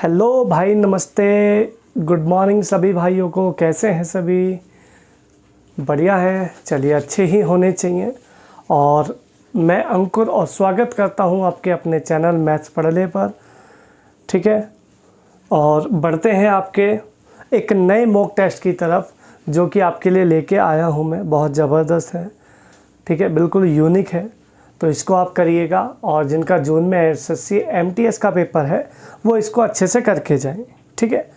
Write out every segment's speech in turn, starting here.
Hello भाई, नमस्ते, good morning सभी भाइयों को। कैसे हैं सभी? बढ़िया है, चलिए अच्छे ही होने चाहिए। और मैं अंकुर और स्वागत करता हूं आपके अपने चैनल मैथ्स पढ़ ले पर। ठीक है, और बढ़ते हैं आपके एक नए मॉक टेस्ट की तरफ, जो कि आपके लिए लेके आया हूं मैं। बहुत ज़बरदस्त है, ठीक है, बिल्कुल यूनिक है। तो इसको आप करिएगा, और जिनका जून में एसएससी एमटीएस का पेपर है वो इसको अच्छे से करके जाएं। ठीक है,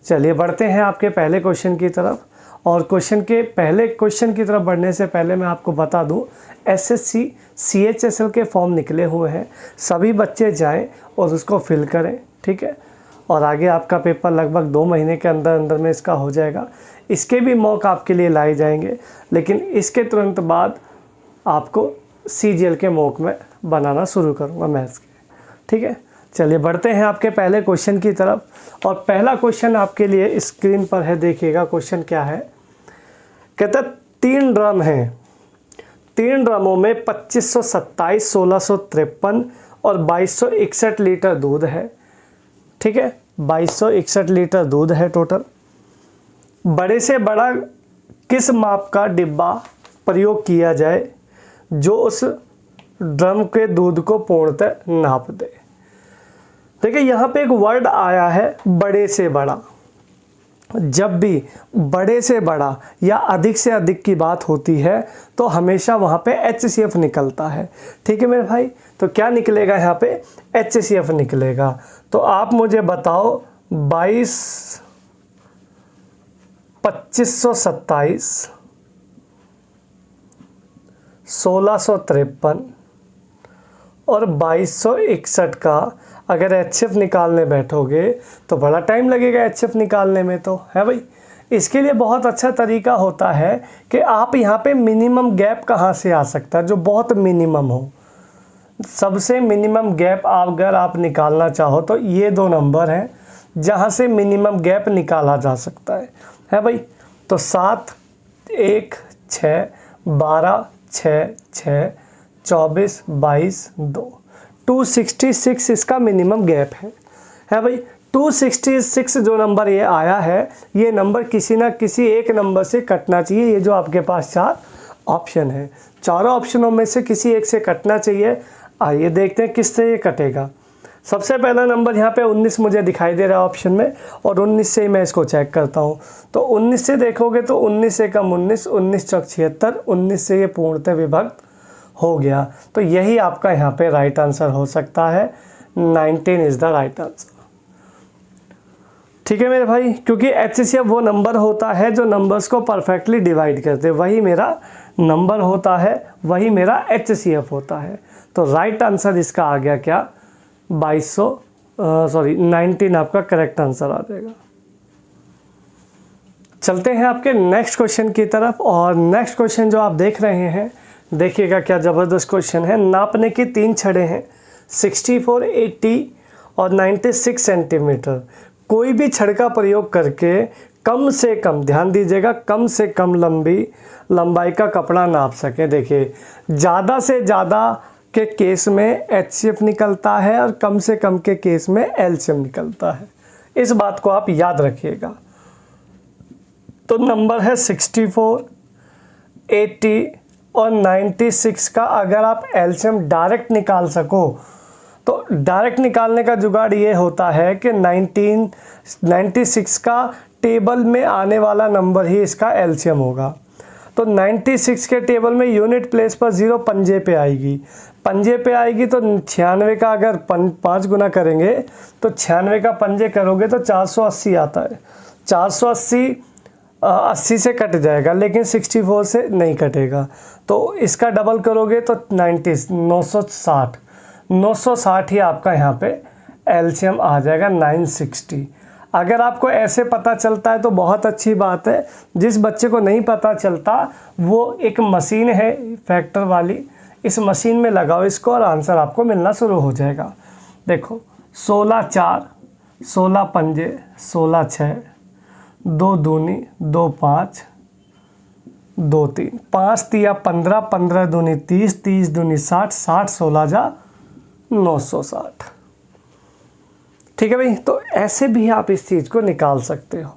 चलिए बढ़ते हैं आपके पहले क्वेश्चन की तरफ। और पहले क्वेश्चन की तरफ बढ़ने से पहले मैं आपको बता दूं, एसएससी सीएचएसएल के फॉर्म निकले हुए हैं। सभी बच्चे जाएं और उसको फिल करें। ठीक है, और आगे आपका पेपर लगभग 2 महीने के अंदर अंदर में इसका हो जाएगा। इसके भी मॉक आपके लिए लाए जाएंगे, लेकिन इसके तुरंत बाद आपको सीजीएल के मॉक में बनाना शुरू करूँगा मैथ्स के। ठीक है, चलिए बढ़ते हैं आपके पहले क्वेश्चन की तरफ। और पहला क्वेश्चन आपके लिए स्क्रीन पर है, देखिएगा क्वेश्चन क्या है। कहता 3 ड्रम हैं, 3 ड्रमों में 2527, 1653 और 2261 लीटर दूध है। ठीक है, 2261 लीटर दूध है टोटल। बड़े से बड़ा किस माप का डिब्बा प्रयोग किया जाए जो उस ड्रम के दूध को पूर्णतः नाप दे? देखिए यहाँ पे एक वर्ड आया है बड़े से बड़ा। जब भी बड़े से बड़ा या अधिक से अधिक की बात होती है तो हमेशा वहाँ पे HCF निकलता है। ठीक है मेरे भाई, तो क्या निकलेगा यहाँ पे? HCF निकलेगा। तो आप मुझे बताओ 2527, 1653 और 2261 का अगर HCF निकालने बैठोगे तो बड़ा टाइम लगेगा HCF निकालने में, तो है भाई। इसके लिए बहुत अच्छा तरीका होता है कि आप यहाँ पे मिनिमम गैप कहाँ से आ सकता है, जो बहुत मिनिमम हो। सबसे मिनिमम गैप अगर आप निकालना चाहो तो ये 2 नंबर हैं जहाँ से मिनिमम गैप निकाला जा सकता है भाई। तो 7, 1, 6, 12, 6, 6, 24, 22, 2, 266 इसका मिनिमम गैप है भाई। 266 जो नंबर ये आया है, ये नंबर किसी ना किसी एक नंबर से कटना चाहिए। ये जो आपके पास 4 ऑप्शन है, चारों ऑप्शनों में से किसी एक से कटना चाहिए। आइए देखते हैं किससे ये कटेगा। सबसे पहला नंबर यहाँ पे 19 मुझे दिखाई दे रहा है ऑप्शन में, और 19 से ही मैं इसको चेक करता हूँ। तो 19 से देखोगे तो 19 से कम 19, 19 चौक 76, 19 से ये पूर्णतः विभक्त हो गया। तो यही आपका यहाँ पे राइट आंसर हो सकता है। 19 इज़ द राइट आंसर। ठीक है मेरे भाई, क्योंकि HCF वो नंबर होता है जो नंबर्स को परफेक्टली डिवाइड करते, वही मेरा नंबर होता है, वही मेरा HCF होता है। तो राइट आंसर इसका आ गया क्या? 19 आपका करेक्ट आंसर आ जाएगा। चलते हैं आपके नेक्स्ट क्वेश्चन की तरफ। और नेक्स्ट क्वेश्चन जो आप देख रहे हैं, देखिएगा क्या ज़बरदस्त क्वेश्चन है। नापने की 3 छड़ें हैं, 64, 80 और 96 सेंटीमीटर। कोई भी छड़ का प्रयोग करके कम से कम, ध्यान दीजिएगा, कम से कम लंबाई का कपड़ा नाप सके। देखिए, ज़्यादा से ज़्यादा के केस में HCF निकलता है और कम से कम के केस में LCM निकलता है। इस बात को आप याद रखिएगा। तो नंबर है 64, 80 और 96 का अगर आप LCM डायरेक्ट निकाल सको तो डायरेक्ट निकालने का जुगाड़ ये होता है कि 96 का टेबल में आने वाला नंबर ही इसका LCM होगा। तो 96 के टेबल में यूनिट प्लेस पर 0 पंजे पे आएगी, तो 96 का अगर 5 गुना करेंगे तो 96 का पंजे करोगे तो 480 आता है। 480 80 से कट जाएगा, लेकिन 64 से नहीं कटेगा। तो इसका डबल करोगे तो 960 ही आपका यहाँ पे LCM आ जाएगा, 960। अगर आपको ऐसे पता चलता है तो बहुत अच्छी बात है। जिस बच्चे को नहीं पता चलता, वो एक मशीन है फैक्टर वाली, इस मशीन में लगाओ इसको और आंसर आपको मिलना शुरू हो जाएगा। देखो 16 4, 16 पंजे, 16 6, 2 दूनी 2 5, 2 3, 5 तिया 15, 15 दूनी 30, 30 दूनी 60, 60 16 जा 960। ठीक है भाई, तो ऐसे भी आप इस चीज़ को निकाल सकते हो।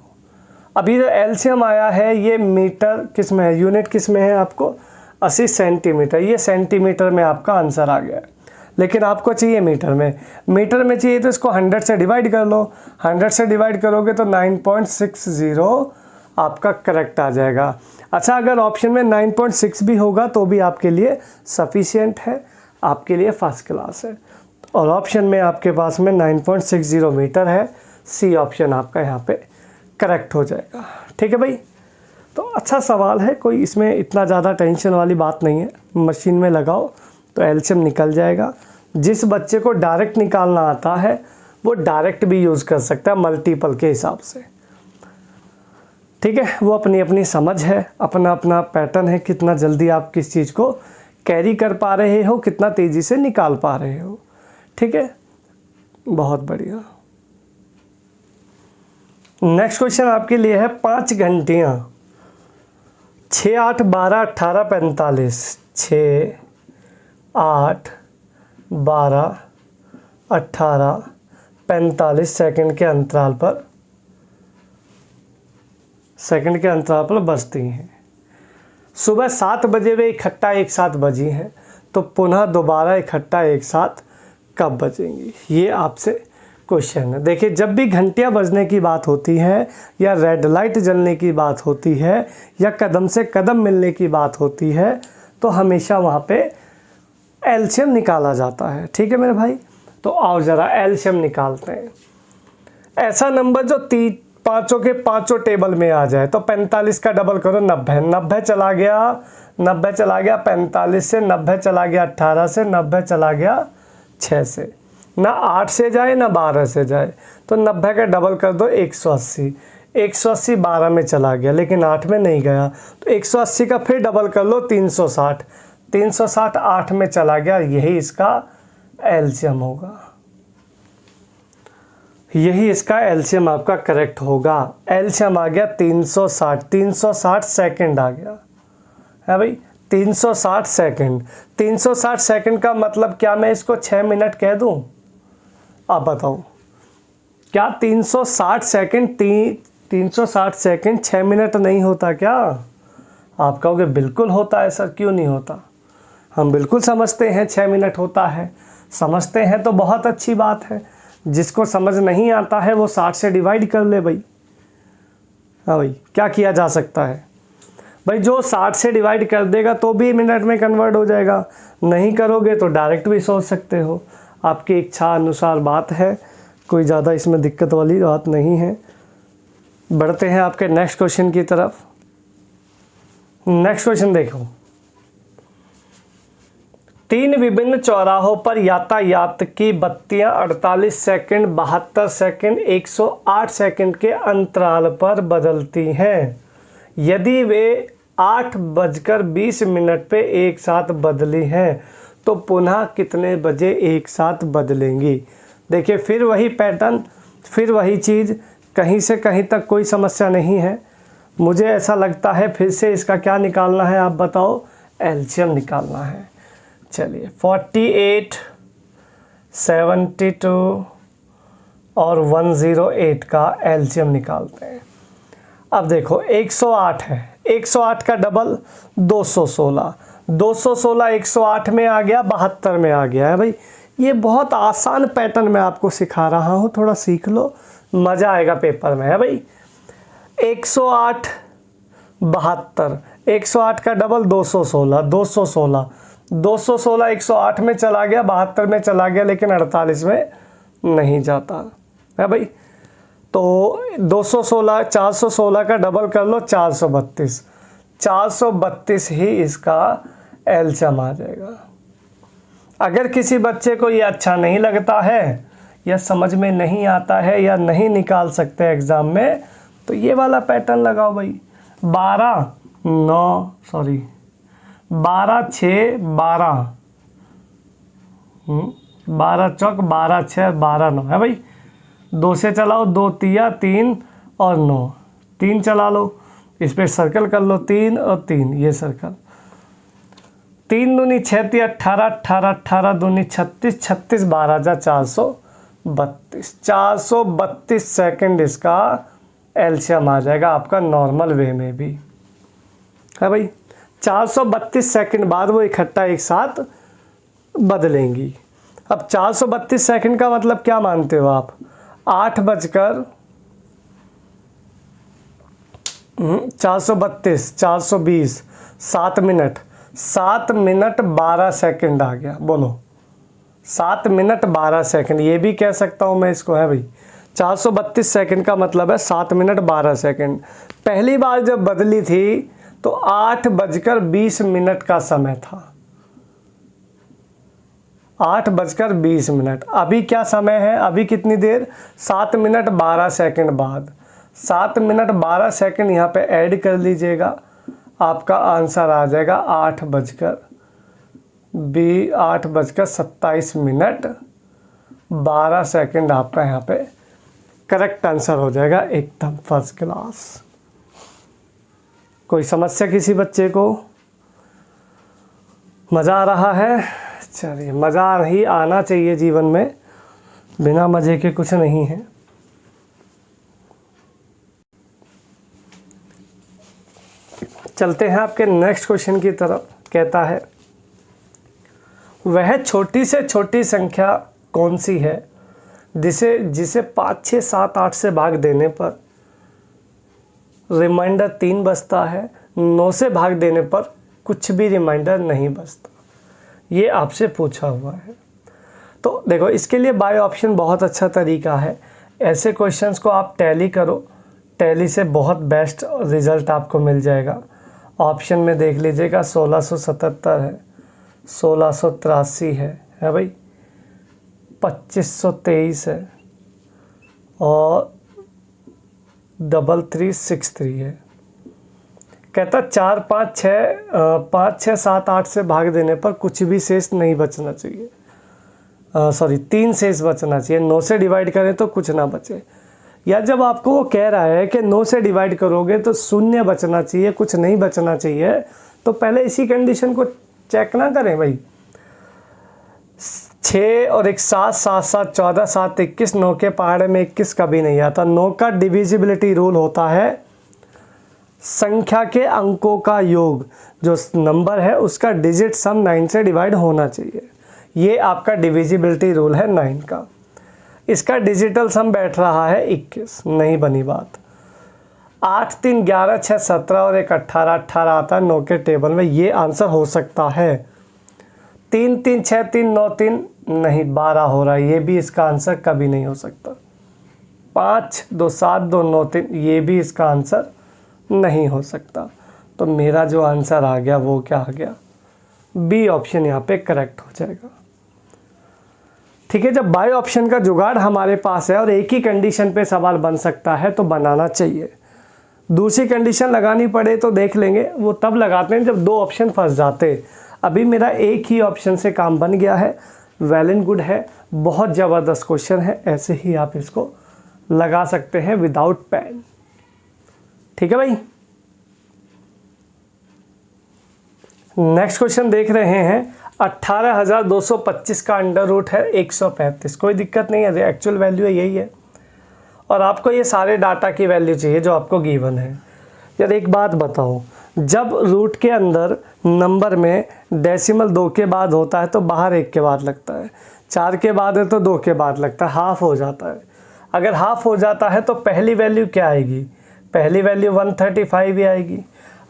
अभी जो एलसीएम आया है ये मीटर किस में है, यूनिट किस में है आपको, 80 सेंटीमीटर, ये सेंटीमीटर में आपका आंसर आ गया है। लेकिन आपको चाहिए मीटर में, मीटर में चाहिए तो इसको 100 से डिवाइड कर लो, 100 से डिवाइड करोगे तो 9.60 आपका करेक्ट आ जाएगा। अच्छा, अगर ऑप्शन में 9.6 भी होगा तो भी आपके लिए सफिशिएंट है, आपके लिए फर्स्ट क्लास है। और ऑप्शन में आपके पास में 9.60 मीटर है, सी ऑप्शन आपका यहाँ पे करेक्ट हो जाएगा। ठीक है भाई, तो अच्छा सवाल है, कोई इसमें इतना ज़्यादा टेंशन वाली बात नहीं है। मशीन में लगाओ तो एलसीएम निकल जाएगा। जिस बच्चे को डायरेक्ट निकालना आता है वो डायरेक्ट भी यूज़ कर सकता है मल्टीपल के हिसाब से। ठीक है, वो अपनी अपनी समझ है, अपना अपना पैटर्न है, कितना जल्दी आप किस चीज़ को कैरी कर पा रहे हो, कितना तेज़ी से निकाल पा रहे हो। ठीक है, बहुत बढ़िया। नेक्स्ट क्वेश्चन आपके लिए है 5 घंटियाँ 6, 8, 12, 18, 45, 6, 8, 12, 18, 45 सेकंड के अंतराल पर बजती हैं। सुबह 7 बजे वे इकट्ठा एक साथ बजी हैं, तो पुनः दोबारा इकट्ठा एक साथ कब बजेंगी, ये आपसे क्वेश्चन है। देखिए, जब भी घंटियां बजने की बात होती है या रेड लाइट जलने की बात होती है या कदम से कदम मिलने की बात होती है तो हमेशा वहाँ पे एलसीएम निकाला जाता है। ठीक है मेरे भाई, तो आओ ज़रा एलसीएम निकालते हैं। ऐसा नंबर जो पाँचों के पाँचों टेबल में आ जाए, तो 45 का डबल करो 90, 90 चला गया, 90 चला गया 45 से, 90 चला गया 18 से, 90 चला गया 6 से, ना 8 से जाए ना 12 से जाए, तो 90 का डबल कर दो 180, 180 12 में चला गया लेकिन 8 में नहीं गया, तो 180 का फिर डबल कर लो 360, 360 8 में चला गया, यही इसका एलसीएम होगा, यही इसका एलसीएम आपका करेक्ट होगा। एलसीएम आ गया 360, 360 सेकंड आ गया है भाई, 360 सेकंड। 360 सेकंड का मतलब क्या मैं इसको 6 मिनट कह दूं? आप बताओ, क्या 360 सेकंड 360 सेकंड 6 मिनट नहीं होता क्या? आप कहोगे बिल्कुल होता है सर, क्यों नहीं होता? हम बिल्कुल समझते हैं 6 मिनट होता है, समझते हैं तो बहुत अच्छी बात है। जिसको समझ नहीं आता है वो 60 से डिवाइड कर ले भाई। हाँ भाई, क्या किया जा सकता है भाई, जो 60 से डिवाइड कर देगा तो भी मिनट में कन्वर्ट हो जाएगा, नहीं करोगे तो डायरेक्ट भी सोच सकते हो, आपकी इच्छा अनुसार बात है, कोई ज़्यादा इसमें दिक्कत वाली बात नहीं है। बढ़ते हैं आपके नेक्स्ट क्वेश्चन की तरफ। नेक्स्ट क्वेश्चन देखो, 3 विभिन्न चौराहों पर यातायात की बत्तियां 48 सेकंड, 72 सेकंड, 108 सेकंड के अंतराल पर बदलती हैं। यदि वे 8:20 पे एक साथ बदली हैं तो पुनः कितने बजे एक साथ बदलेंगी? देखिए, फिर वही पैटर्न, फिर वही चीज़, कहीं से कहीं तक कोई समस्या नहीं है। मुझे ऐसा लगता है फिर से इसका क्या निकालना है, आप बताओ? एलसीएम निकालना है। चलिए, 48, 72 और 108 का एलसीएम निकालते हैं। अब देखो, 108 है, 108 का डबल 216, 216 108 में आ गया, 72 में आ गया है भाई। ये बहुत आसान पैटर्न मैं आपको सिखा रहा हूँ, थोड़ा सीख लो, मज़ा आएगा पेपर में है भाई। 108 72, 108 का डबल 216, 216 216 108 में चला गया, 72 में चला गया, लेकिन 48 में नहीं जाता है भाई। तो 216 416 का डबल कर लो 432, 432 ही इसका एलसीएम आ जाएगा। अगर किसी बच्चे को ये अच्छा नहीं लगता है या समझ में नहीं आता है या नहीं निकाल सकते एग्ज़ाम में, तो ये वाला पैटर्न लगाओ भाई। 12 6 12, 12 चौक 12 6 12 9 है भाई। 2 से चलाओ, 2 तिया 3 और 9, 3 चला लो, इस पर सर्कल कर लो, 3 और 3 ये सर्कल, 3 दूनी 6 18 18 18 दूनी 36 36 12 जा 400 432 सेकंड इसका एलसीएम आ जाएगा आपका नॉर्मल वे में भी है भाई। 432 सेकंड बाद वो इकट्ठा एक साथ बदलेंगी। अब 432 सेकंड का मतलब क्या मानते हो आप? 432 420 7 मिनट 7 मिनट 12 सेकंड आ गया। बोलो 7 मिनट 12 सेकंड, ये भी कह सकता हूँ मैं इसको, है भाई। 432 सेकंड का मतलब है 7 मिनट 12 सेकंड। पहली बार जब बदली थी तो 8:20 का समय था, 8:20। अभी क्या समय है? अभी कितनी देर? 7 मिनट 12 सेकंड बाद। 7 मिनट 12 सेकंड यहाँ पे ऐड कर लीजिएगा, आपका आंसर आ जाएगा 8:27 मिनट 12 सेकंड। आपका यहाँ पे करेक्ट आंसर हो जाएगा, एकदम फर्स्ट क्लास। कोई समस्या किसी बच्चे को? मज़ा आ रहा है? चलिए, मज़ा ही आना चाहिए जीवन में, बिना मज़े के कुछ नहीं है। चलते हैं आपके नेक्स्ट क्वेश्चन की तरफ। कहता है, वह छोटी से छोटी संख्या कौन सी है जिसे 5, 6, 7, 8 से भाग देने पर रिमाइंडर 3 बचता है, 9 से भाग देने पर कुछ भी रिमाइंडर नहीं बचता? ये आपसे पूछा हुआ है। तो देखो, इसके लिए बाय ऑप्शन बहुत अच्छा तरीका है। ऐसे क्वेश्चंस को आप टैली करो, टैली से बहुत बेस्ट रिज़ल्ट आपको मिल जाएगा। ऑप्शन में देख लीजिएगा, 1677 है, 1683 है भाई, 2523 है और 3363 है। कहता 4, 5, 6, 7, 8 से भाग देने पर कुछ भी शेष नहीं बचना चाहिए। 3 शेष बचना चाहिए। 9 से डिवाइड करें तो कुछ ना बचे। या जब आपको वो कह रहा है कि 9 से डिवाइड करोगे तो शून्य बचना चाहिए, कुछ नहीं बचना चाहिए, तो पहले इसी कंडीशन को चेक ना करें भाई। 6 और 1 7, 7, 7, 14, 7, 21, 9 के पहाड़े में 21 कभी नहीं आता। 9 का डिविजिबिलिटी रूल होता है संख्या के अंकों का योग, जो नंबर है उसका डिजिट सम 9 से डिवाइड होना चाहिए। ये आपका डिविजिबिलिटी रूल है 9 का। इसका डिजिटल सम बैठ रहा है 21, नहीं बनी बात। 8, 3, 11, 6, 17 और 1 18, 18 आता है 9 के टेबल में, ये आंसर हो सकता है। 3, 3, 6, 3, 9, 3 नहीं, 12 हो रहा है, ये भी इसका आंसर कभी नहीं हो सकता। 5, 2, 7, 2, 9, 3 ये भी इसका आंसर नहीं हो सकता। तो मेरा जो आंसर आ गया वो क्या आ गया? बी ऑप्शन यहाँ पे करेक्ट हो जाएगा। ठीक है, जब बाय ऑप्शन का जुगाड़ हमारे पास है और एक ही कंडीशन पे सवाल बन सकता है तो बनाना चाहिए। दूसरी कंडीशन लगानी पड़े तो देख लेंगे, वो तब लगाते हैं जब 2 ऑप्शन फंस जाते। अभी मेरा एक ही ऑप्शन से काम बन गया है, वेल एंड गुड है, बहुत ज़बरदस्त क्वेश्चन है। ऐसे ही आप इसको लगा सकते हैं विदाउट पेन। ठीक है भाई। नेक्स्ट क्वेश्चन देख रहे हैं, 18,225 का अंडर रूट है 135। कोई दिक्कत नहीं है, एक्चुअल वैल्यू है यही है, और आपको ये सारे डाटा की वैल्यू चाहिए जो आपको गिवन है। यार एक बात बताओ, जब रूट के अंदर नंबर में डेसिमल 2 के बाद होता है तो बाहर 1 के बाद लगता है, 4 के बाद है तो 2 के बाद लगता है, हाफ हो जाता है। अगर हाफ हो जाता है तो पहली वैल्यू क्या आएगी? पहली वैल्यू 135 ही आएगी।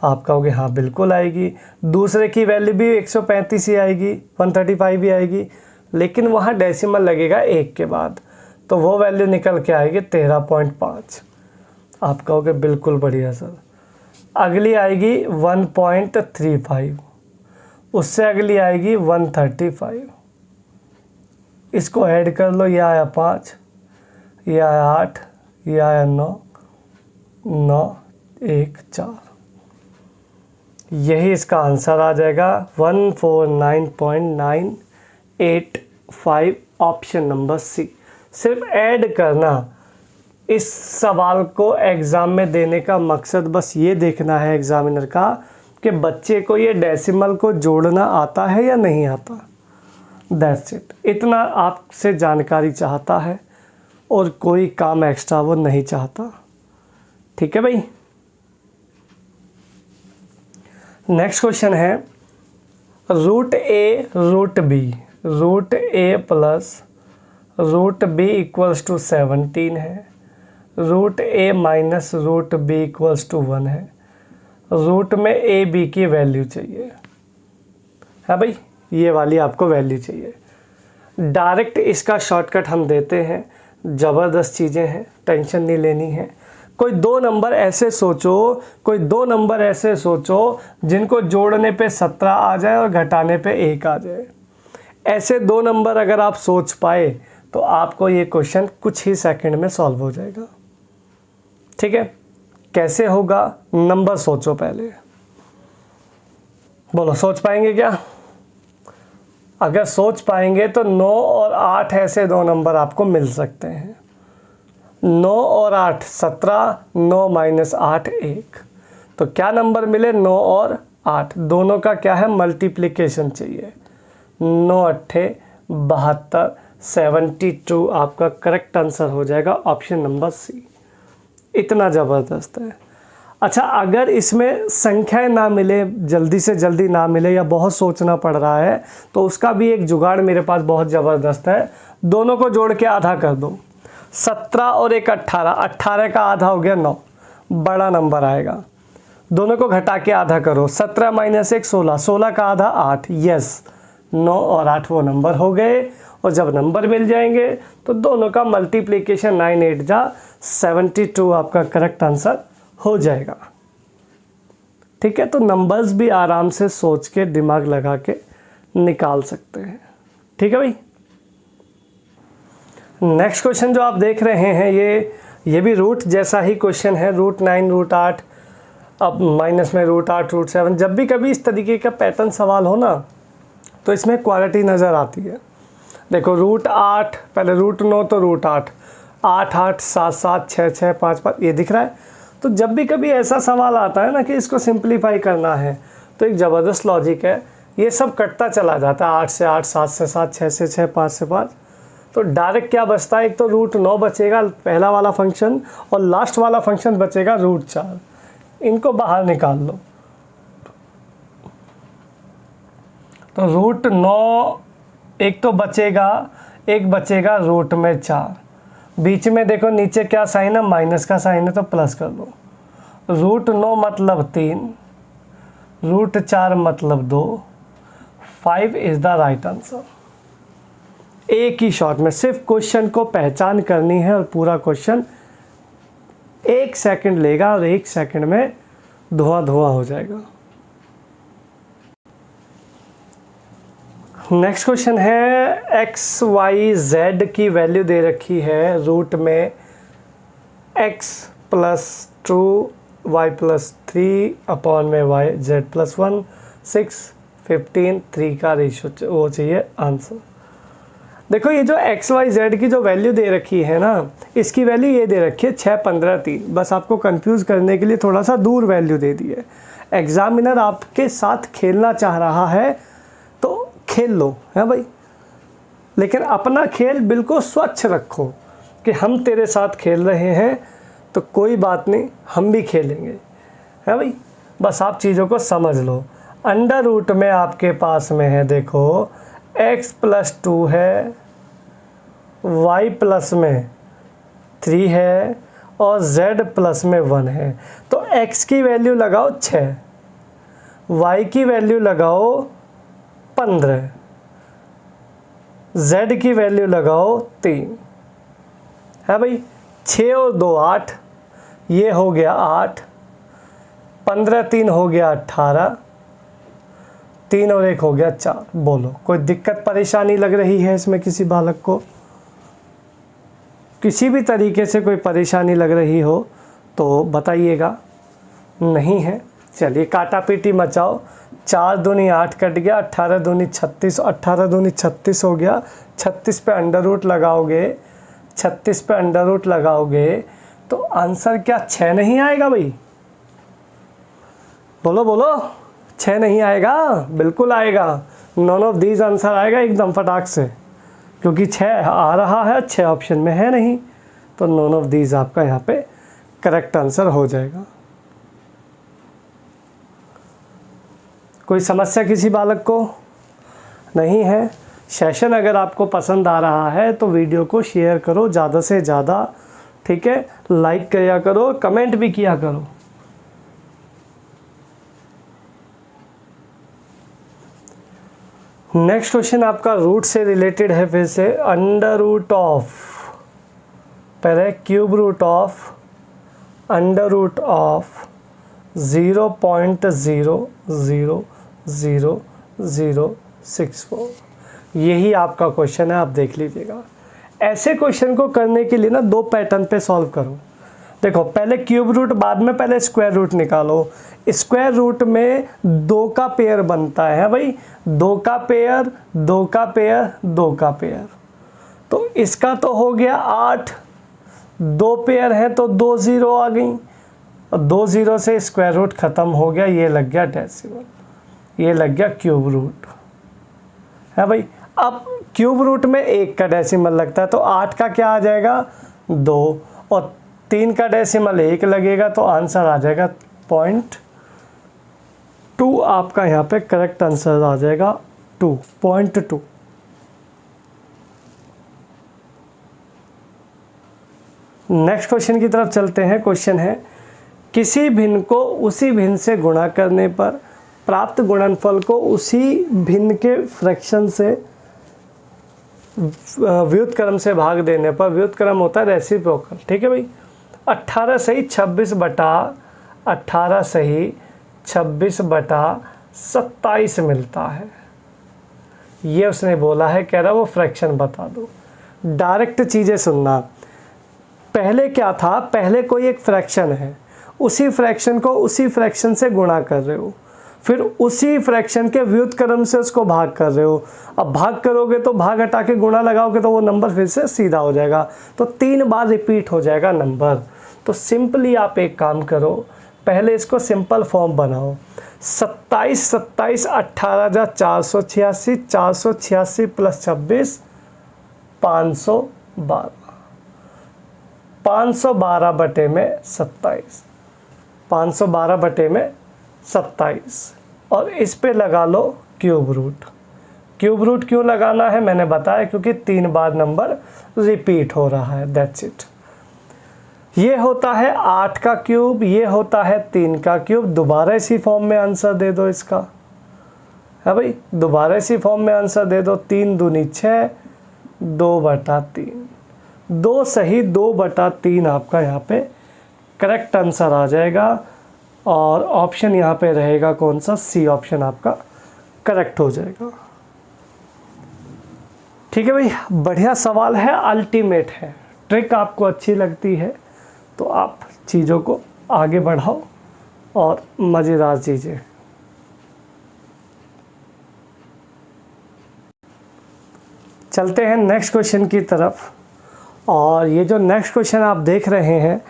आप कहोगे हाँ बिल्कुल आएगी। दूसरे की वैल्यू भी 135 ही आएगी, 135 भी आएगी, लेकिन वहाँ डेसिमल लगेगा 1 के बाद, तो वो वैल्यू निकल के आएगी 13.5। आप कहोगे बिल्कुल बढ़िया सर। अगली आएगी 1.35, उससे अगली आएगी 135। इसको ऐड कर लो, ये आया 5, ये आया 8, ये आया 9, 9, 1, 4। यही इसका आंसर आ जाएगा 149.985, ऑप्शन नंबर सी। सिर्फ ऐड करना। इस सवाल को एग्ज़ाम में देने का मकसद बस ये देखना है एग्ज़ामिनर का कि बच्चे को ये डेसिमल को जोड़ना आता है या नहीं आता। That's it. इतना आपसे जानकारी चाहता है और कोई काम एक्स्ट्रा वो नहीं चाहता। ठीक है भाई। नेक्स्ट क्वेश्चन है root a root a plus root b equals to 17 है, root a minus root b equals to 1 है, रूट में ए बी की वैल्यू चाहिए। है भाई, ये वाली आपको वैल्यू चाहिए। डायरेक्ट इसका शॉर्टकट हम देते हैं, ज़बरदस्त चीज़ें हैं, टेंशन नहीं लेनी है। कोई दो नंबर ऐसे सोचो जिनको जोड़ने पे 17 आ जाए और घटाने पे 1 आ जाए। ऐसे दो नंबर अगर आप सोच पाए तो आपको ये क्वेश्चन कुछ ही सेकंड में सॉल्व हो जाएगा। ठीक है, कैसे होगा? नंबर सोचो पहले, बोलो सोच पाएंगे क्या? अगर सोच पाएंगे तो 9 और 8 ऐसे दो नंबर आपको मिल सकते हैं। 9 और 8 17, 9 माइनस 8 1। तो क्या नंबर मिले? 9 और 8, दोनों का क्या है? मल्टीप्लिकेशन चाहिए। 9 अट्ठे 72, 72 आपका करेक्ट आंसर हो जाएगा, ऑप्शन नंबर सी। इतना ज़बरदस्त है। अच्छा, अगर इसमें संख्याएं ना मिले, जल्दी से जल्दी ना मिले या बहुत सोचना पड़ रहा है, तो उसका भी एक जुगाड़ मेरे पास बहुत ज़बरदस्त है। दोनों को जोड़ के आधा कर दो। 17 और एक 18, 18 का आधा हो गया 9, बड़ा नंबर आएगा। दोनों को घटा के आधा करो, 17 माइनस 1 16, 16 का आधा 8। यस, 9 और 8 वो नंबर हो गए। और जब नंबर मिल जाएंगे तो दोनों का मल्टीप्लिकेशन 9 8 जा 72 आपका करेक्ट आंसर हो जाएगा। ठीक है, तो नंबर्स भी आराम से सोच के दिमाग लगा के निकाल सकते हैं। ठीक है भाई। नेक्स्ट क्वेश्चन जो आप देख रहे हैं ये भी रूट जैसा ही क्वेश्चन है, रूट 9 रूट 8, अब माइनस में रूट 8 रूट 7। जब भी कभी इस तरीके का पैटर्न सवाल हो ना तो इसमें क्वालिटी नज़र आती है। देखो रूट 8, पहले रूट 9 तो रूट 8, 8 8 7 7 6 6 5 5, ये दिख रहा है। तो जब भी कभी ऐसा सवाल आता है ना कि इसको सिंप्लीफाई करना है तो एक ज़बरदस्त लॉजिक है, ये सब कटता चला जाता है। 8 से 8, 7 से 7, 6 से 6, 5 से 5। तो डायरेक्ट क्या बचता है? एक तो रूट 9 बचेगा पहला वाला फंक्शन, और लास्ट वाला फंक्शन बचेगा रूट 4। इनको बाहर निकाल लो। तो रूट 9 एक तो बचेगा, एक बचेगा रूट में 4। बीच में देखो नीचे क्या साइन है? माइनस का साइन है, तो प्लस कर दो। रूट 9 मतलब 3, रूट 4 मतलब 2, 5 इज द राइट आंसर। एक ही शॉट में सिर्फ क्वेश्चन को पहचान करनी है और पूरा क्वेश्चन 1 सेकंड लेगा और 1 सेकंड में धुआं धुआं हो जाएगा। नेक्स्ट क्वेश्चन है एक्स वाई जेड की वैल्यू दे रखी है रूट में x plus 2 y plus 3 upon में y z प्लस 1 6 15 3 का रेशियो वो चाहिए आंसर। देखो ये जो एक्स वाई जेड की जो वैल्यू दे रखी है ना, इसकी वैल्यू ये दे रखी है 6 15 3। बस आपको कंफ्यूज करने के लिए थोड़ा सा दूर वैल्यू दे दी है। एग्जामिनर आपके साथ खेलना चाह रहा है तो खेल लो, है भाई, लेकिन अपना खेल बिल्कुल स्वच्छ रखो कि हम तेरे साथ खेल रहे हैं तो कोई बात नहीं, हम भी खेलेंगे, है भाई। बस आप चीज़ों को समझ लो। अंडर रूट में आपके पास में है, देखो x प्लस 2 है, y प्लस में 3 है और z प्लस में 1 है। तो x की वैल्यू लगाओ 6, y की वैल्यू लगाओ 15, z की वैल्यू लगाओ 3, है भाई। 6 और 2 8, ये हो गया 8, 15 3 हो गया 18, 3 और 1 हो गया 4। बोलो कोई दिक्कत परेशानी लग रही है इसमें? किसी बालक को किसी भी तरीके से कोई परेशानी लग रही हो तो बताइएगा। नहीं है, चलिए काटा पीटी मचाओ। 4 दूनी 8 कट गया, 18 दूनी 36, 18 दूनी 36 हो गया। 36 पे अंडर रूट लगाओगे, 36 पे अंडर रूट लगाओगे तो आंसर क्या 6 नहीं आएगा भाई? बोलो बोलो, 6 नहीं आएगा? बिल्कुल आएगा। नॉन ऑफ दीज आंसर आएगा एकदम फटाक से, क्योंकि 6 आ रहा है, 6 ऑप्शन में है नहीं, तो नॉन ऑफ दीज आपका यहाँ पे करेक्ट आंसर हो जाएगा। कोई समस्या किसी बालक को नहीं है? सेशन अगर आपको पसंद आ रहा है तो वीडियो को शेयर करो ज़्यादा से ज़्यादा, ठीक है, लाइक किया करो, कमेंट भी किया करो। नेक्स्ट क्वेश्चन आपका रूट से रिलेटेड है, फिर से अंडर रूट ऑफ, पहले cube root of under root of 0.0000064, यही आपका क्वेश्चन है, आप देख लीजिएगा। ऐसे क्वेश्चन को करने के लिए ना 2 पैटर्न पे सॉल्व करो। देखो, पहले क्यूब रूट, बाद में पहले स्क्वायर रूट निकालो। स्क्वायर रूट में 2 का पेयर बनता है भाई, 2 का पेयर, 2 का पेयर, 2 का पेयर, तो इसका तो हो गया 8, 2 पेयर है तो 2 0 आ गई, 2 0 से स्क्वायर रूट खत्म हो गया, ये लग गया डेसिमल, ये लग गया क्यूब रूट है भाई। अब क्यूब रूट में 1 का डेसिमल लगता है, तो 8 का क्या आ जाएगा 2, और 3 का डेसिमल 1 लगेगा, तो आंसर आ जाएगा 0.2, आपका यहाँ पे करेक्ट आंसर आ जाएगा 2.2। नेक्स्ट क्वेश्चन की तरफ चलते हैं। क्वेश्चन है, किसी भिन्न को उसी भिन्न से गुणा करने पर प्राप्त गुणनफल को उसी भिन्न के फ्रैक्शन से व्युत्क्रम से भाग देने पर, व्युत्क्रम होता है रेसिप्रोकल, ठीक है भाई, 18 सही 26 बटा 18 सही 26 बटा 27 मिलता है। ये उसने बोला है, कह रहा वो फ्रैक्शन बता दो। डायरेक्ट चीज़ें सुनना, पहले क्या था, पहले कोई एक फ्रैक्शन है, उसी फ्रैक्शन को उसी फ्रैक्शन से गुणा कर रहे हो, फिर उसी फ्रैक्शन के व्युत्क्रम से उसको भाग कर रहे हो। अब भाग करोगे तो भाग हटा के गुणा लगाओगे तो वो नंबर फिर से सीधा हो जाएगा, तो 3 बार रिपीट हो जाएगा नंबर। तो सिंपली आप एक काम करो, पहले इसको सिंपल फॉर्म बनाओ, 27 27 18 जा 486, 486 प्लस 26 512, 512 बटे में 27, 512 बटे में 27, और इस पे लगा लो क्यूब रूट। क्यूब रूट क्यों लगाना है मैंने बताया, क्योंकि 3 बार नंबर रिपीट हो रहा है, दैट्स इट। ये होता है 8 का क्यूब, ये होता है 3 का क्यूब। दोबारा इसी फॉर्म में आंसर दे दो इसका, है भाई, दोबारा इसी फॉर्म में आंसर दे दो। 3 दूनी 6, 2/3, 2 सही 2/3 आपका यहाँ पे करेक्ट आंसर आ जाएगा, और ऑप्शन यहाँ पे रहेगा कौन सा, सी ऑप्शन आपका करेक्ट हो जाएगा। ठीक है भाई, बढ़िया सवाल है, अल्टीमेट है। ट्रिक आपको अच्छी लगती है तो आप चीज़ों को आगे बढ़ाओ और मज़ेदार चीज़ें। चलते हैं नेक्स्ट क्वेश्चन की तरफ, और ये जो नेक्स्ट क्वेश्चन आप देख रहे हैं,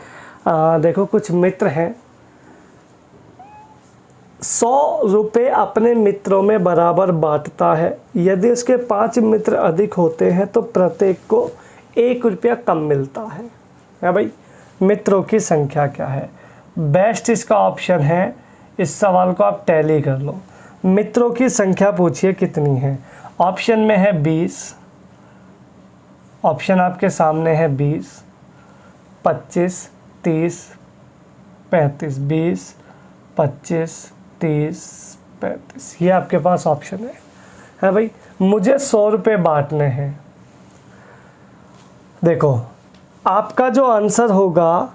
देखो कुछ मित्र हैं, 100 रुपये अपने मित्रों में बराबर बांटता है, यदि उसके 5 मित्र अधिक होते हैं तो प्रत्येक को 1 रुपया कम मिलता है भाई। मित्रों की संख्या क्या है? बेस्ट इसका ऑप्शन है, इस सवाल को आप टैली कर लो। मित्रों की संख्या पूछिए कितनी है, ऑप्शन में है 20, ऑप्शन आपके सामने है 20, 25, 30, 35, 20, 25, 30, 35, ये आपके पास ऑप्शन है भाई। मुझे 100 रुपये बांटने हैं। देखो, आपका जो आंसर होगा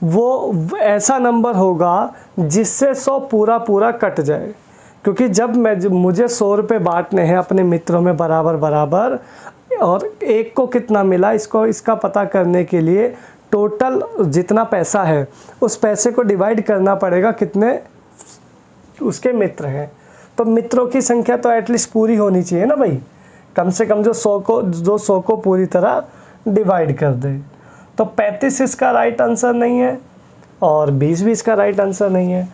वो ऐसा नंबर होगा जिससे 100 पूरा पूरा कट जाए, क्योंकि जब मुझे 100 रुपये बांटने हैं अपने मित्रों में बराबर बराबर, और एक को कितना मिला इसका पता करने के लिए टोटल जितना पैसा है उस पैसे को डिवाइड करना पड़ेगा कितने उसके मित्र हैं। तो मित्रों की संख्या तो एटलीस्ट पूरी होनी चाहिए ना भाई, कम से कम जो 100 को पूरी तरह डिवाइड कर दे। तो 35 इसका राइट आंसर नहीं है, और 20 भी इसका राइट आंसर नहीं है।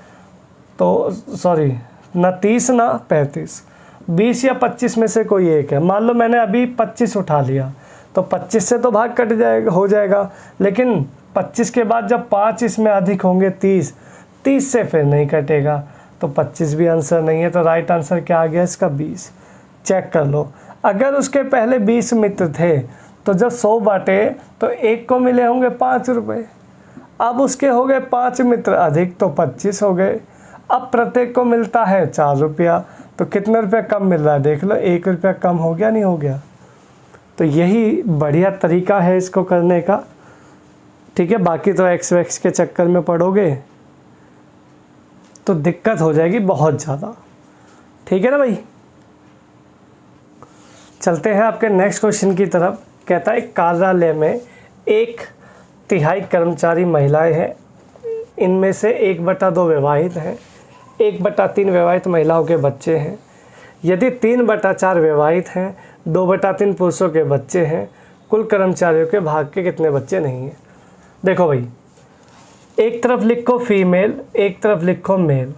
तो सॉरी, ना 30 ना 35, 20 या 25 में से कोई एक है। मान लो मैंने अभी 25 उठा लिया तो 25 से तो भाग कट जाएगा, हो जाएगा, लेकिन 25 के बाद जब 5 इसमें अधिक होंगे 30 से फिर नहीं कटेगा, तो 25 भी आंसर नहीं है। तो राइट आंसर क्या आ गया इसका 20। चेक कर लो, अगर उसके पहले 20 मित्र थे तो जब 100 बांटे तो एक को मिले होंगे 5 रुपये। अब उसके हो गए 5 मित्र अधिक तो 25 हो गए। अब प्रत्येक को मिलता है 4 रुपया, तो कितने रुपया कम मिल रहा है देख लो, 1 रुपया कम हो गया नहीं हो गया। तो यही बढ़िया तरीका है इसको करने का, ठीक है। बाकी तो एक्स वैक्स के चक्कर में पड़ोगे तो दिक्कत हो जाएगी बहुत ज़्यादा, ठीक है ना भाई। चलते हैं आपके नेक्स्ट क्वेश्चन की तरफ। कहता है कार्यालय में 1/3 कर्मचारी महिलाएं हैं, इनमें से 1/2 विवाहित हैं, 1/3 विवाहित महिलाओं के बच्चे हैं। यदि 3/4 विवाहित हैं, 2/3 पुरुषों के बच्चे हैं, कुल कर्मचारियों के भाग के कितने बच्चे नहीं हैं। देखो भाई, एक तरफ लिखो फीमेल, एक तरफ लिखो मेल।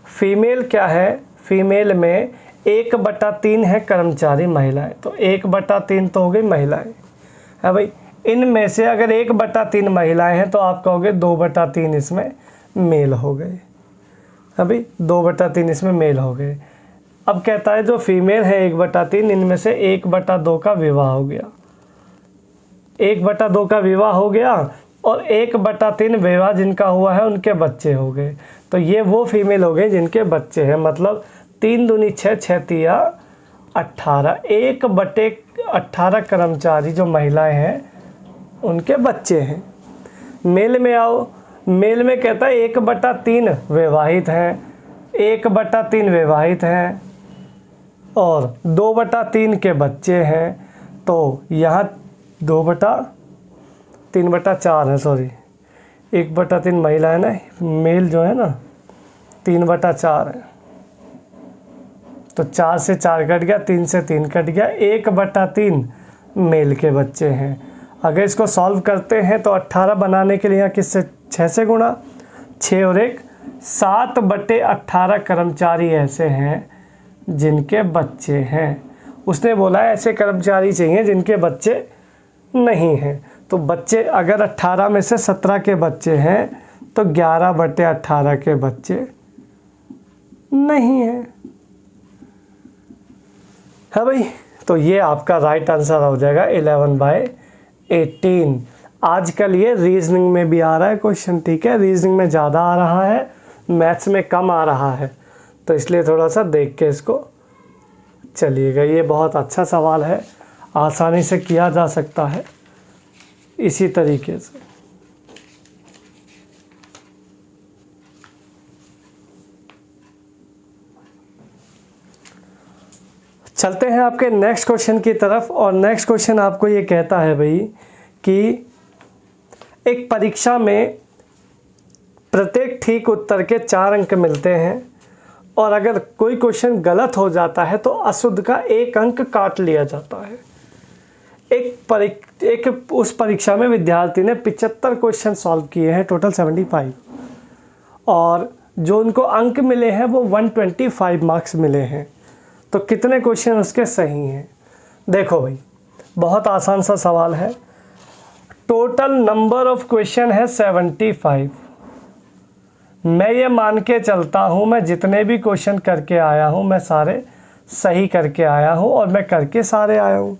फीमेल क्या है, फीमेल में 1/3 है कर्मचारी महिलाएं, तो 1/3 तो हो गई महिलाएं है भाई। इनमें से अगर 1/3 महिलाएं हैं तो आप कहोगे 2/3 इसमें मेल हो गए है भाई, 2/3 इसमें मेल हो गए। अब कहता है जो फीमेल है 1/3, इनमें से 1/2 का विवाह हो गया, 1/2 का विवाह हो गया, और 1/3 विवाह जिनका हुआ है उनके बच्चे हो गए। तो ये वो फीमेल हो गए जिनके बच्चे हैं, मतलब 3 दूनी 6, 6 तिया 18, 1/18 कर्मचारी जो महिलाएं हैं उनके बच्चे हैं। मेल में आओ, मेल में कहता है 1/3 विवाहित हैं, 1/3 विवाहित हैं और 2/3 के बच्चे हैं। तो यहाँ 3/4 है, सॉरी 1/3 महिला है ना, मेल जो है ना 3/4 है, तो 4 से 4 कट गया, 3 से 3 कट गया, 1/3 मेल के बच्चे हैं। अगर इसको सॉल्व करते हैं तो 18 बनाने के लिए यहाँ किससे 6 से गुणा, 6 और 1 7/18 कर्मचारी ऐसे हैं जिनके बच्चे हैं। उसने बोला है ऐसे कर्मचारी चाहिए जिनके बच्चे नहीं हैं। तो बच्चे अगर 18 में से 17 के बच्चे हैं तो 11/18 के बच्चे नहीं हैं, है भाई। तो ये आपका राइट आंसर हो जाएगा 11/18। आजकल ये रीजनिंग में भी आ रहा है क्वेश्चन, ठीक है। रीजनिंग में ज़्यादा आ रहा है, मैथ्स में कम आ रहा है, तो इसलिए थोड़ा सा देख के इसको चलिएगा। ये बहुत अच्छा सवाल है, आसानी से किया जा सकता है इसी तरीके से। चलते हैं आपके नेक्स्ट क्वेश्चन की तरफ। और नेक्स्ट क्वेश्चन आपको ये कहता है भाई कि एक परीक्षा में प्रत्येक ठीक उत्तर के 4 अंक मिलते हैं, और अगर कोई क्वेश्चन गलत हो जाता है तो अशुद्ध का 1 अंक काट लिया जाता है। उस परीक्षा में विद्यार्थी ने 75 क्वेश्चन सॉल्व किए हैं, टोटल 75, और जो उनको अंक मिले हैं वो 125 मार्क्स मिले हैं। तो कितने क्वेश्चन उसके सही हैं। देखो भाई, बहुत आसान सा सवाल है। टोटल नंबर ऑफ क्वेश्चन है 75। मैं ये मान के चलता हूँ मैं जितने भी क्वेश्चन करके आया हूँ मैं सारे सही करके आया हूँ, और मैं करके सारे आया हूँ।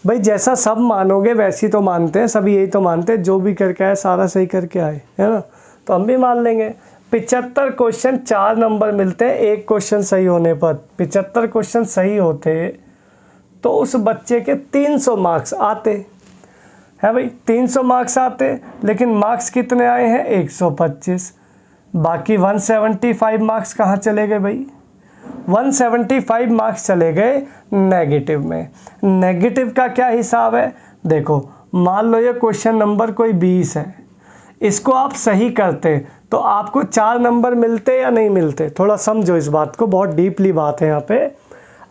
भाई जैसा सब मानोगे वैसी तो मानते हैं, सभी यही तो मानते हैं, जो भी करके आए सारा सही करके आए, है ना। तो हम भी मान लेंगे। 75 क्वेश्चन 4 नंबर मिलते हैं 1 क्वेश्चन सही होने पर। 75 क्वेश्चन सही होते तो उस बच्चे के 300 मार्क्स आते हैं भाई, 300 मार्क्स आते। लेकिन मार्क्स कितने आए हैं 125। बाकी 175 मार्क्स कहाँ चले गए भाई, 175 मार्क्स चले गए नेगेटिव में। नेगेटिव का क्या हिसाब है, देखो मान लो ये क्वेश्चन नंबर कोई 20 है, इसको आप सही करते तो आपको 4 नंबर मिलते या नहीं मिलते। थोड़ा समझो इस बात को, बहुत डीपली बात है यहाँ पे।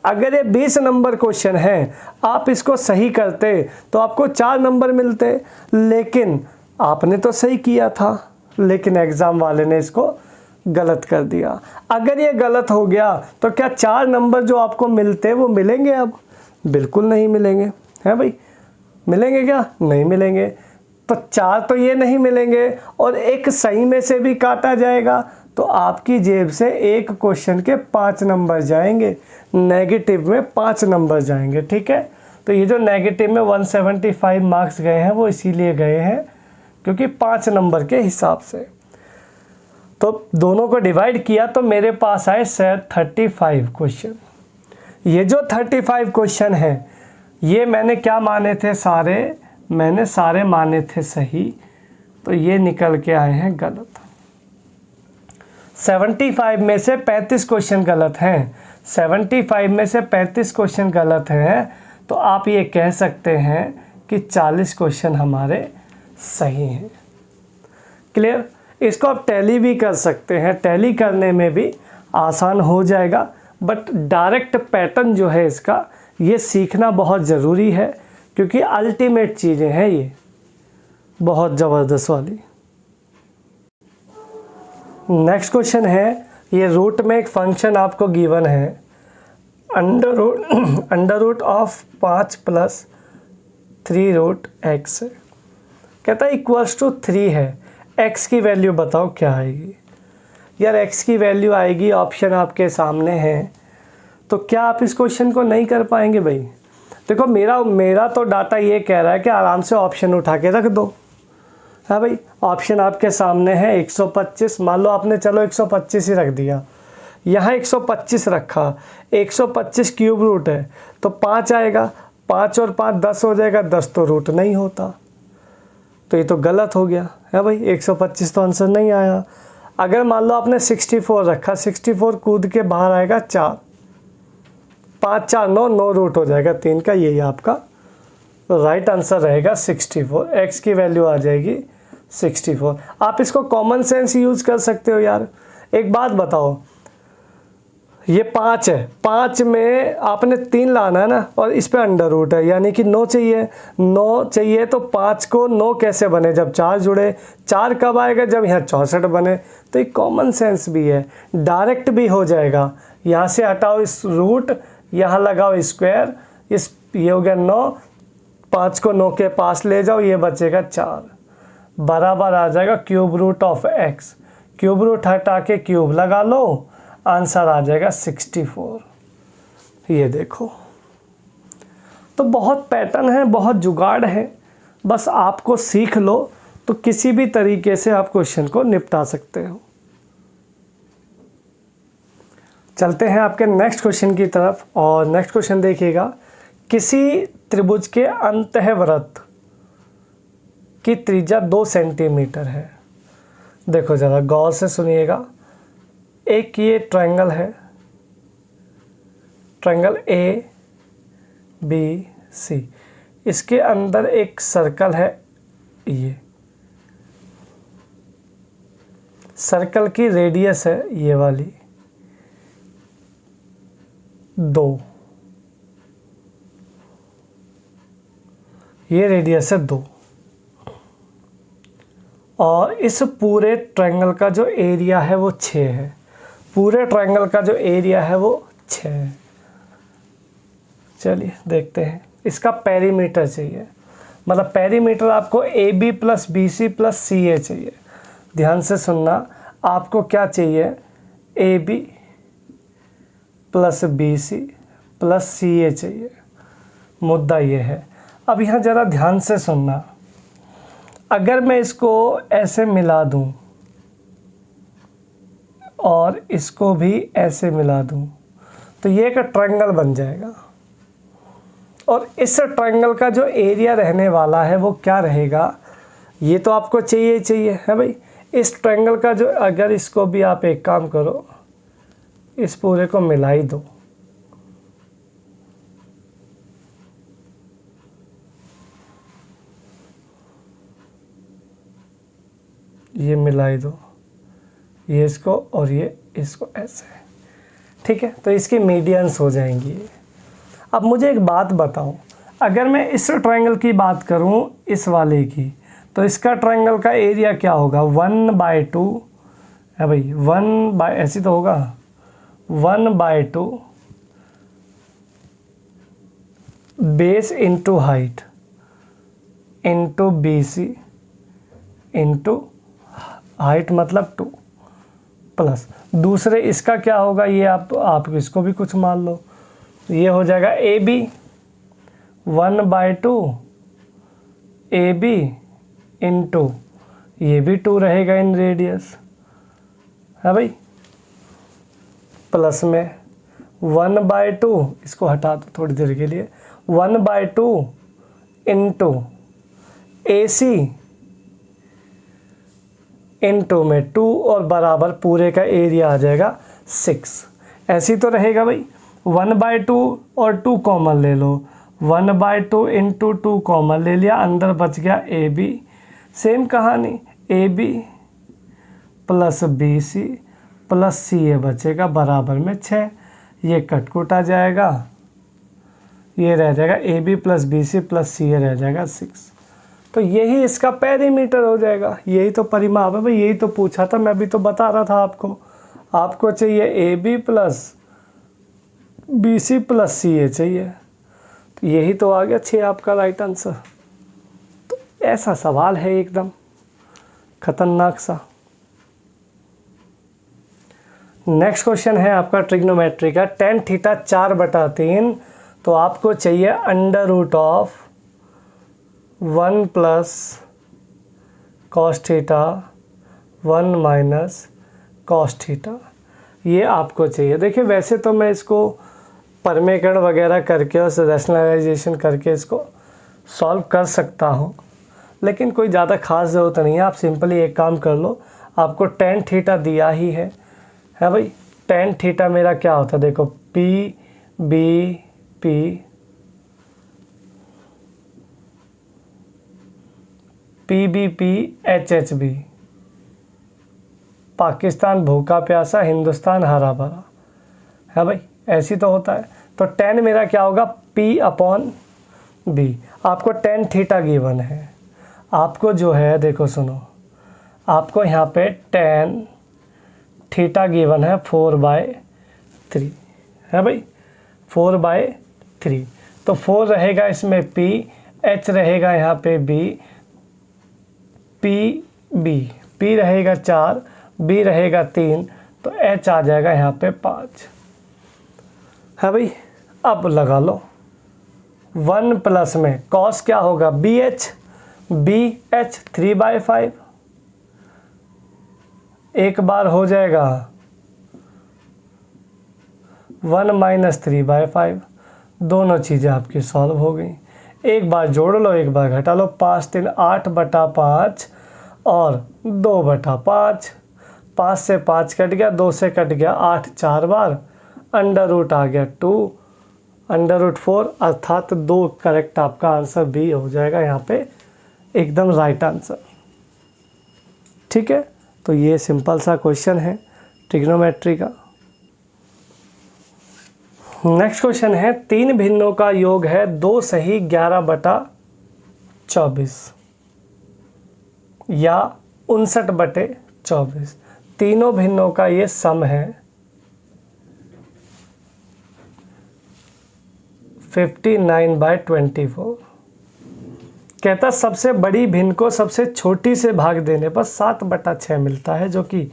अगर ये 20 नंबर क्वेश्चन है, आप इसको सही करते तो आपको 4 नंबर मिलते, लेकिन आपने तो सही किया था, लेकिन एग्ज़ाम वाले ने इसको गलत कर दिया। अगर ये गलत हो गया तो क्या 4 नंबर जो आपको मिलते वो मिलेंगे? अब बिल्कुल नहीं मिलेंगे, है भाई। मिलेंगे क्या? नहीं मिलेंगे। तो 4 तो ये नहीं मिलेंगे और एक सही में से भी काटा जाएगा, तो आपकी जेब से एक क्वेश्चन के 5 नंबर जाएंगे, नेगेटिव में 5 नंबर जाएंगे। ठीक है, तो ये जो नेगेटिव में 175 मार्क्स गए हैं वो इसीलिए गए हैं क्योंकि 5 नंबर के हिसाब से। तो दोनों को डिवाइड किया तो मेरे पास आए 35 क्वेश्चन। ये जो 35 क्वेश्चन है ये मैंने क्या माने थे? मैंने सारे माने थे सही, तो ये निकल के आए हैं गलत। 75 में से 35 क्वेश्चन गलत हैं। 75 में से 35 क्वेश्चन गलत हैं, तो आप ये कह सकते हैं कि 40 क्वेश्चन हमारे सही हैं। क्लियर? इसको आप टैली भी कर सकते हैं, टैली करने में भी आसान हो जाएगा, बट डायरेक्ट पैटर्न जो है इसका ये सीखना बहुत ज़रूरी है क्योंकि अल्टीमेट चीज़ें हैं ये, बहुत ज़बरदस्त वाली। नेक्स्ट क्वेश्चन है, ये रूट में एक फंक्शन आपको गिवन है, under root of 5 + 3 root x। कहता है इक्वल्स टू 3 है, x की वैल्यू बताओ क्या आएगी। यार x की वैल्यू आएगी, ऑप्शन आपके सामने है, तो क्या आप इस क्वेश्चन को नहीं कर पाएंगे भाई? देखो मेरा तो डाटा ये कह रहा है कि आराम से ऑप्शन उठा के रख दो। हाँ भाई, ऑप्शन आपके सामने है 125, मान लो आपने चलो 125 ही रख दिया, यहाँ 125 रखा, 125 क्यूब रूट है तो 5 आएगा, 5 और 5 10 हो जाएगा, 10 तो रूट नहीं होता, तो ये तो गलत हो गया है भाई, 125 तो आंसर नहीं आया। अगर मान लो आपने 64 रखा, 64 कूद के बाहर आएगा 4, 5 4 9, 9 रूट हो जाएगा 3 का, यही आपका राइट आंसर रहेगा 64। x की वैल्यू आ जाएगी 64। आप इसको कॉमन सेंस यूज कर सकते हो यार। एक बात बताओ, ये 5 है, 5 में आपने 3 लाना है ना, और इस पे अंडर रूट है यानी कि 9 चाहिए। 9 चाहिए तो 5 को 9 कैसे बने? जब 4 जुड़े। 4 कब आएगा? जब यहाँ 64 बने। तो एक कॉमन सेंस भी है, डायरेक्ट भी हो जाएगा। यहाँ से हटाओ इस रूट, यहाँ लगाओ स्क्वायर, ये हो गया 9, 5 को 9 के पास ले जाओ, ये बचेगा 4, बराबर आ जाएगा cube root of x। Cube root हटा के क्यूब लगा लो, आंसर आ जाएगा 64। ये देखो, तो बहुत पैटर्न है, बहुत जुगाड़ है, बस आपको सीख लो तो किसी भी तरीके से आप क्वेश्चन को निपटा सकते हो। चलते हैं आपके नेक्स्ट क्वेश्चन की तरफ, और नेक्स्ट क्वेश्चन देखिएगा, किसी त्रिभुज के अंतःवृत्त की त्रिज्या 2 सेंटीमीटर है। देखो ज़रा गौर से सुनिएगा, एक ये ट्रायंगल है, ट्रायंगल ABC, इसके अंदर एक सर्कल है, ये सर्कल की रेडियस है ये वाली 2, ये रेडियस है 2, और इस पूरे ट्रायंगल का जो एरिया है वो 6 है। पूरे ट्रायंगल का जो एरिया है वो 6 है। चलिए देखते हैं, इसका पेरीमीटर चाहिए, मतलब पेरीमीटर आपको AB + BC + CA चाहिए। ध्यान से सुनना, आपको क्या चाहिए? AB + BC + CA चाहिए। मुद्दा ये है। अब यहाँ ज़रा ध्यान से सुनना, अगर मैं इसको ऐसे मिला दूँ और इसको भी ऐसे मिला दूँ तो ये एक ट्रायंगल बन जाएगा, और इस ट्रायंगल का जो एरिया रहने वाला है वो क्या रहेगा? ये तो आपको चाहिए चाहिए है भाई। इस ट्रायंगल का जो, अगर इसको भी आप एक काम करो, इस पूरे को मिला ही दो, ये मिलाई दो, ये इसको और ये इसको ऐसे, ठीक है, तो इसकी मीडियंस हो जाएंगी। अब मुझे एक बात बताओ, अगर मैं इस ट्रायंगल की बात करूं, इस वाले की, तो इसका ट्रायंगल का एरिया क्या होगा? 1/2 है भाई 1/, ऐसी तो होगा 1/2 base into height into BC into height मतलब 2 प्लस दूसरे इसका क्या होगा, ये आप इसको भी कुछ मान लो, ये हो जाएगा AB 1/2 AB इंटू ये भी 2 रहेगा इन रेडियस, है भाई, प्लस में 1/2, इसको हटा दो थोड़ी देर के लिए, 1/2 इंटू AC इंटू में 2 और बराबर पूरे का एरिया आ जाएगा 6। ऐसी तो रहेगा भाई, 1/2 और 2 कॉमन ले लो, 1/2 इंटू 2 कॉमन ले लिया, अंदर बच गया AB, सेम कहानी AB plus BC plus CA बचेगा बराबर में 6, ये कटकुट आ जाएगा, ये रह जाएगा AB plus BC plus CA रह जाएगा 6। तो यही इसका पेरीमीटर हो जाएगा, यही तो परिमाप है भाई, यही तो पूछा था, मैं भी तो बता रहा था आपको चाहिए AB plus BC plus CA चाहिए, तो यही तो आ गया 6 आपका राइट आंसर। तो ऐसा सवाल है एकदम खतरनाक सा। नेक्स्ट क्वेश्चन है आपका ट्रिग्नोमेट्री का, tan थीटा 4/3, तो आपको चाहिए √1 plus cos theta 1 minus cos theta, ये आपको चाहिए। देखिए वैसे तो मैं इसको परमीकरण वगैरह करके और रैशनलाइजेशन करके इसको सॉल्व कर सकता हूँ, लेकिन कोई ज़्यादा ख़ास ज़रूरत नहीं है। आप सिंपली एक काम कर लो, आपको tan थीटा दिया ही है भाई, tan थीटा मेरा क्या होता है, देखो PBP HHB, पाकिस्तान भूखा प्यासा, हिंदुस्तान हरा भरा, है भाई, ऐसी तो होता है। तो tan मेरा क्या होगा P/B, आपको tan थीटा गिवन है, आपको जो है देखो सुनो, आपको यहाँ पे tan थीटा गिवन है 4/3, है भाई 4/3, तो 4 रहेगा इसमें P, H रहेगा यहाँ पे B, P रहेगा 4, B रहेगा 3, तो H आ जाएगा यहाँ पे 5, है भाई। अब लगा लो 1 प्लस में cos क्या होगा BH 3/5, एक बार हो जाएगा 1 माइनस 3/5, दोनों चीज़ें आपकी सॉल्व हो गई। एक बार जोड़ लो, एक बार घटा लो, 5 3 8/5 और 2/5, 5 से 5 कट गया, 2 से कट गया 8 4 बार, √ आ गया 2, √4, अर्थात 2 करेक्ट आपका आंसर B हो जाएगा यहाँ पे एकदम राइट आंसर। ठीक है, तो ये सिंपल सा क्वेश्चन है ट्रिग्नोमेट्री का। नेक्स्ट क्वेश्चन है, 3 भिन्नों का योग है 2 सही 11/24 या 59/24, तीनों भिन्नों का ये सम है 59/24। कहता सबसे बड़ी भिन्न को सबसे छोटी से भाग देने पर 7/6 मिलता है, जो कि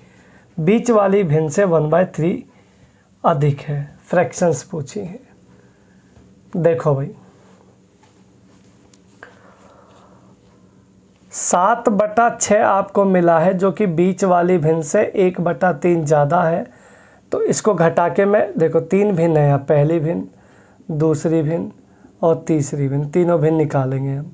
बीच वाली भिन्न से 1/3 अधिक है। फ्रैक्शंस पूछी है। देखो भाई 7/6 आपको मिला है, जो कि बीच वाली भिन्न से 1/3 ज़्यादा है। तो इसको घटा के मैं देखो 3 भिन्न है, यहाँ पहली भिन्न, दूसरी भिन्न और तीसरी भिन्न, तीनों भिन्न निकालेंगे हम।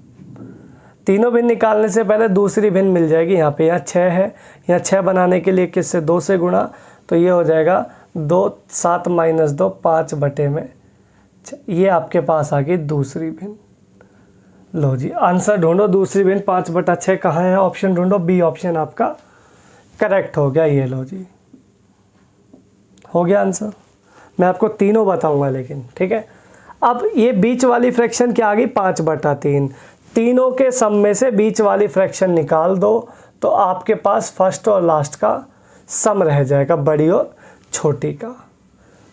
तीनों भिन्न निकालने से पहले दूसरी भिन्न मिल जाएगी, यहाँ पे यहाँ 6 है, यहाँ 6 बनाने के लिए किससे 2 से गुणा, तो ये हो जाएगा 2 7 माइनस 2 5/में, ये आपके पास आ गई दूसरी भिन्न। लो जी आंसर ढूंढो, दूसरी भिन्न 5/6 कहाँ है, ऑप्शन ढूंढो, बी ऑप्शन आपका करेक्ट हो गया। ये लो जी हो गया आंसर। मैं आपको तीनों बताऊंगा लेकिन, ठीक है। अब ये बीच वाली फ्रैक्शन क्या आ गई 5/3, तीनों के सम में से बीच वाली फ्रैक्शन निकाल दो, तो आपके पास फर्स्ट और लास्ट का सम रह जाएगा बड़ी और छोटी का।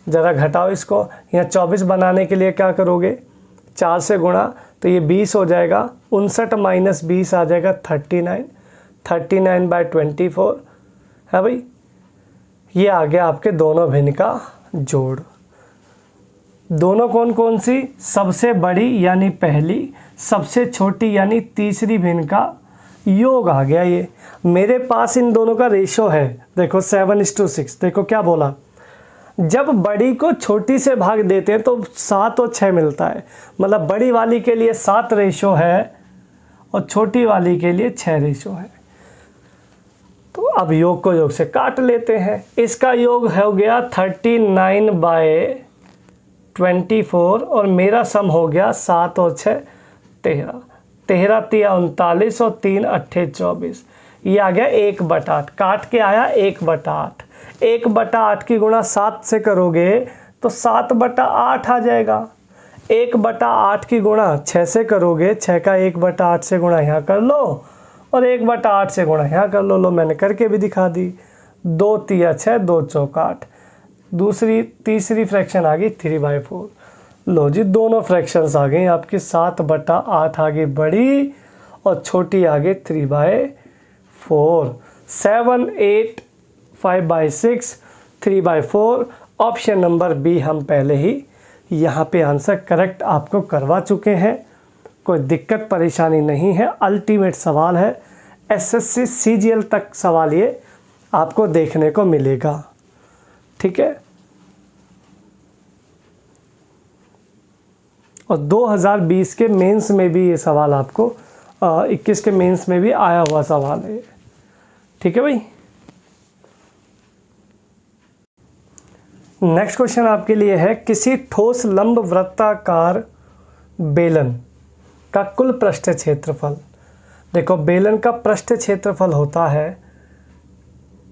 ज़रा घटाओ इसको, यहाँ 24 बनाने के लिए क्या करोगे, 4 से गुणा, तो ये 20 हो जाएगा। 59 माइनस 20 आ जाएगा 39, 39/24 है भाई। ये आ गया आपके दोनों भिन्न का जोड़। दोनों कौन कौन सी, सबसे बड़ी यानी पहली, सबसे छोटी यानी तीसरी भिन्न का योग आ गया। ये मेरे पास इन दोनों का रेशो है, देखो 7:6। देखो क्या बोला, जब बड़ी को छोटी से भाग देते हैं तो 7 और 6 मिलता है, मतलब बड़ी वाली के लिए 7 रेशो है और छोटी वाली के लिए 6 रेशो है। तो अब योग को योग से काट लेते हैं। इसका योग हो गया 39/24 और मेरा सम हो गया 7 और 6 13, 13 तिया 39 और 3 अट्ठे 24। ये आ गया 1/8, काट के आया 1/8। 1/8 की गुणा 7 से करोगे तो 7/8 आ जाएगा। 1/8 की गुणा 6 से करोगे, 6 का 1/8 से गुणा यहाँ कर लो और 1/8 से गुणा यहाँ कर लो। मैंने करके भी दिखा दी। 2 तिया 6, 2 चौक 8। तीसरी फ्रैक्शन आ गई 3/4। लो जी, दोनों फ्रैक्शंस आ गई आपकी। 7/8 आ गई बड़ी और छोटी आ गई 3/4। 7, 8, 5/6, 3/4। ऑप्शन नंबर बी हम पहले ही यहाँ पे आंसर करेक्ट आपको करवा चुके हैं। कोई दिक्कत परेशानी नहीं है, अल्टीमेट सवाल है। एसएससी सीजीएल तक सवाल ये आपको देखने को मिलेगा, ठीक है। और 2020 के मेंस में भी ये सवाल आपको 21 के मेंस में भी आया हुआ सवाल है, ठीक है भाई। नेक्स्ट क्वेश्चन आपके लिए है, किसी ठोस लंब वृत्ताकार बेलन का कुल पृष्ठ क्षेत्रफल। देखो, बेलन का पृष्ठ क्षेत्रफल होता है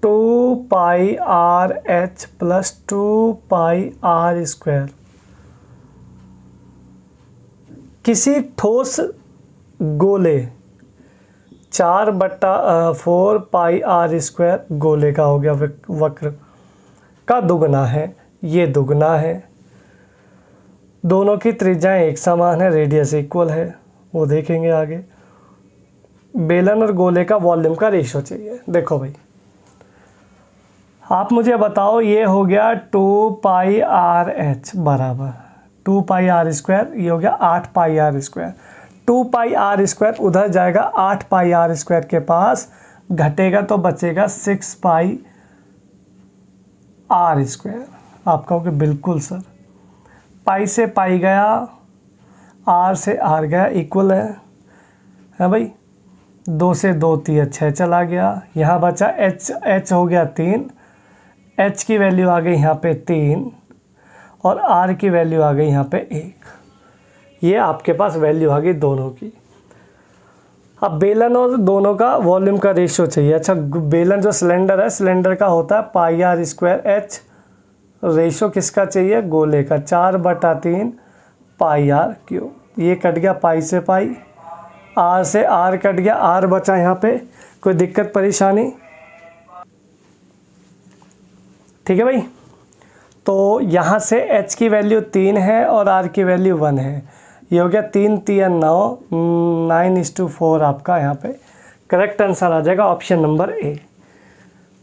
2πRh + 2πr²। किसी ठोस गोले 4/4πr² गोले का हो गया वक्र का दुगना है, ये दुगना है। दोनों की त्रिज्याएं एक समान है, रेडियस इक्वल है, वो देखेंगे आगे। बेलन और गोले का वॉल्यूम का रेशो चाहिए। देखो भाई, आप मुझे बताओ, ये हो गया 2πRh बराबर 2πr², ये हो गया 8πr²। 2πr² उधर जाएगा 8πr² के पास, घटेगा तो बचेगा 6πr²। आप कहोगे बिल्कुल सर, पाई से पाई गया, आर से आर गया, इक्वल है भाई। 2 से 2 तिया 6 चला गया, यहाँ बचा h हो गया 3, h की वैल्यू आ गई यहाँ पे 3 और r की वैल्यू आ गई यहाँ पे 1। ये आपके पास वैल्यू आ गई दोनों की। अब बेलन और दोनों का वॉल्यूम का रेशियो चाहिए। अच्छा, बेलन जो सिलेंडर है, सिलेंडर का होता है πr²h, रेशियो किसका चाहिए, गोले का 4/3 πr³। ये कट गया पाई से पाई, आर से आर कट गया, आर बचा यहाँ पे। कोई दिक्कत परेशानी, ठीक है भाई। तो यहाँ से h की वैल्यू 3 है और r की वैल्यू 1 है। ये हो गया 3 तिया 9, 9:4 आपका यहाँ पे करेक्ट आंसर आ जाएगा, option number A.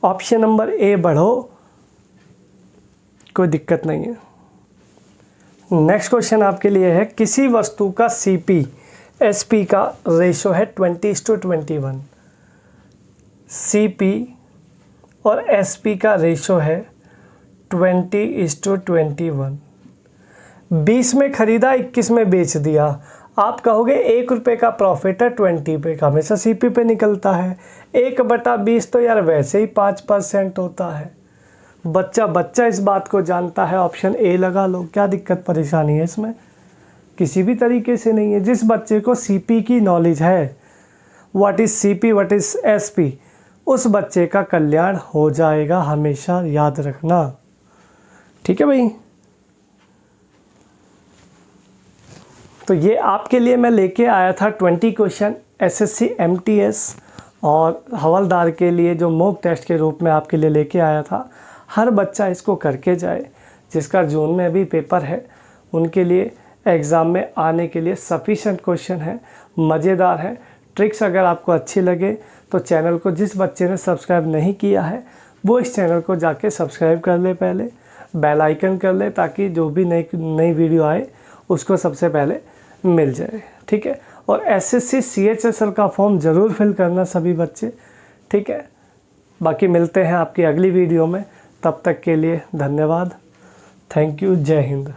Option number A बढ़ो, कोई दिक्कत नहीं है। नेक्स्ट क्वेश्चन आपके लिए है, किसी वस्तु का CP SP का रेशो है 20:21। CP और SP का रेशो है 20:21। 20 में खरीदा, 21 में बेच दिया। आप कहोगे 1 रुपये का प्रॉफिट है, 20 रुपये का हमेशा CP पे निकलता है। 1/20 तो यार वैसे ही 5% होता है। बच्चा इस बात को जानता है, ऑप्शन ए लगा लो। क्या दिक्कत परेशानी है इसमें, किसी भी तरीके से नहीं है। जिस बच्चे को CP की नॉलेज है, what is CP what is SP, उस बच्चे का कल्याण हो जाएगा, हमेशा याद रखना, ठीक है भाई। तो ये आपके लिए मैं लेके आया था 20 क्वेश्चन SSC MTS और हवलदार के लिए जो मॉक टेस्ट के रूप में आपके लिए लेके आया था, हर बच्चा इसको करके जाए। जिसका जून में अभी पेपर है उनके लिए एग्ज़ाम में आने के लिए सफिशेंट क्वेश्चन है, मज़ेदार है। ट्रिक्स अगर आपको अच्छी लगे तो चैनल को, जिस बच्चे ने सब्सक्राइब नहीं किया है वो इस चैनल को जाके सब्सक्राइब कर ले, पहले बेल आइकन कर ले, ताकि जो भी नई वीडियो आए उसको सबसे पहले मिल जाए। ठीक है, और एसएससी CHSL का फॉर्म ज़रूर फिल करना सभी बच्चे। ठीक है, बाकी मिलते हैं आपकी अगली वीडियो में, तब तक के लिए धन्यवाद। Thank you. जय हिंद।